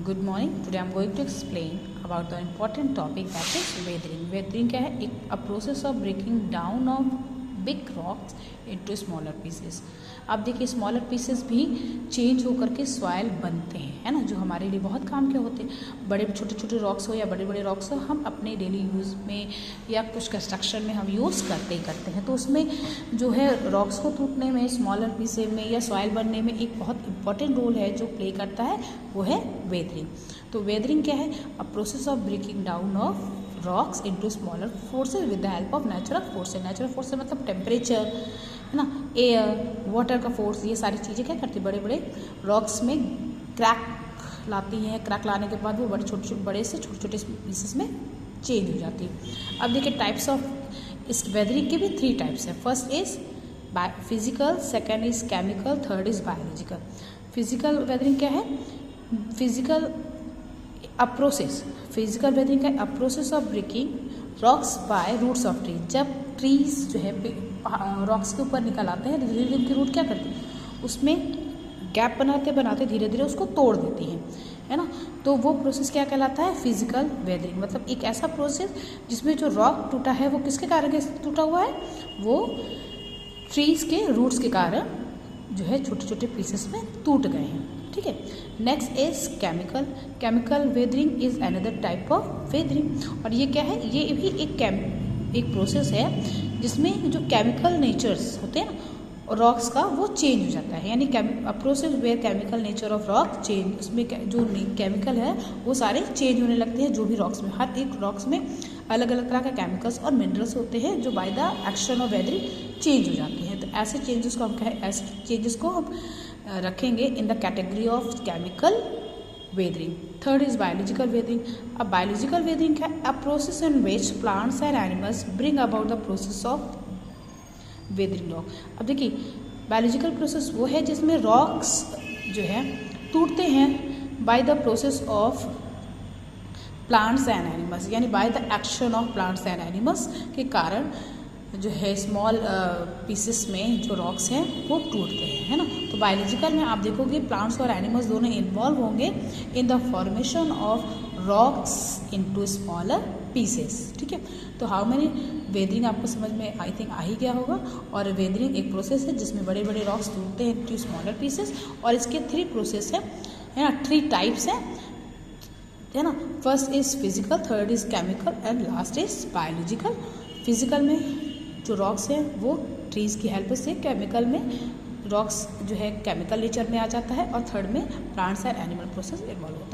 Good morning. Today I am going to explain about the important topic that is weathering. Weathering क्या है? A process of breaking down of big rocks into smaller pieces. अब देखिए smaller pieces भी change होकर के soil बनते हैं, है ना, जो हमारे लिए बहुत काम के होते हैं। बड़े छोटे छोटे रॉक्स हो या बड़े बड़े रॉक्स हो, हम अपने डेली यूज़ में या कुछ कंस्ट्रक्शन में हम यूज़ करते ही करते हैं। तो उसमें जो है रॉक्स को टूटने में, स्मॉलर पीसे में या सॉइल बनने में एक बहुत इंपॉर्टेंट रोल है जो प्ले करता है, वो है वेदरिंग। तो वेदरिंग क्या है? A process of breaking down of rocks into smaller forces with the help of natural forces. Natural forces मतलब टेम्परेचर, है ना, एयर, वाटर का फोर्स, ये सारी चीज़ें क्या करती है, बड़े बड़े रॉक्स में क्रैक लाती हैं। क्रैक लाने के बाद वो बड़े छोटे पीसेस में चेंज हो जाती है। अब देखिए टाइप्स ऑफ इस वेदरिंग के भी 3 टाइप्स हैं। First is physical, second is chemical, third is biological. Physical weathering क्या है? फिजिकल वेदरिंग का process of breaking rocks by roots of tree. जब ट्रीज जो है रॉक्स के ऊपर निकल आते हैं, धीरे धीरे उनकी रूट क्या करती है, उसमें गैप बनाते धीरे धीरे उसको तोड़ देती हैं, है ना। तो वो प्रोसेस क्या कहलाता है? Physical weathering. मतलब एक ऐसा प्रोसेस जिसमें जो रॉक टूटा है वो किसके कारण टूटा हुआ है? वो ट्रीज के रूट्स के कारण जो है छोटे छोटे पीसेस में टूट गए हैं, ठीक है। Next is chemical weathering is another type of weathering. और ये क्या है? ये भी एक प्रोसेस है जिसमें जो केमिकल नेचर्स होते हैं ना रॉक्स का, वो चेंज हो जाता है। यानी process where chemical nature of rock change, उसमें जो केमिकल है वो सारे चेंज होने लगते हैं। जो भी रॉक्स में, हर एक रॉक्स में अलग अलग तरह के केमिकल्स और मिनरल्स होते हैं जो bye the action of weathering change हो जाते हैं। तो ऐसे चेंजेस को हम रखेंगे in the category of chemical weathering. Third is biological weathering. अब बायोलॉजिकल वेदरिंग क्या है? A process in which plants and animals bring about the process of weathering rock. अब देखिए बायोलॉजिकल प्रोसेस वो है जिसमें रॉक्स जो है टूटते हैं by the process of plants and animals, यानी by the action of plants and animals के कारण जो है स्मॉल पीसेस में जो रॉक्स हैं वो टूटते हैं, है ना। तो बायोलॉजिकल में आप देखोगे प्लांट्स और एनिमल्स दोनों इन्वॉल्व होंगे in the formation of rocks into smaller pieces, ठीक है। तो हाउ मैनी वेदरिंग आपको समझ में आई थिंक आ ही गया होगा। और वेदरिंग एक प्रोसेस है जिसमें बड़े बड़े रॉक्स टूटते हैं इनटू स्मॉलर पीसेस, और इसके 3 प्रोसेस है ना, 3 टाइप्स हैं, है ना। First is physical, third is chemical and last is biological. Physical में जो रॉक्स हैं वो ट्रीज़ की हेल्प से, केमिकल में रॉक्स जो है केमिकल नेचर में आ जाता है, और थर्ड में plants and animal process involve होता है।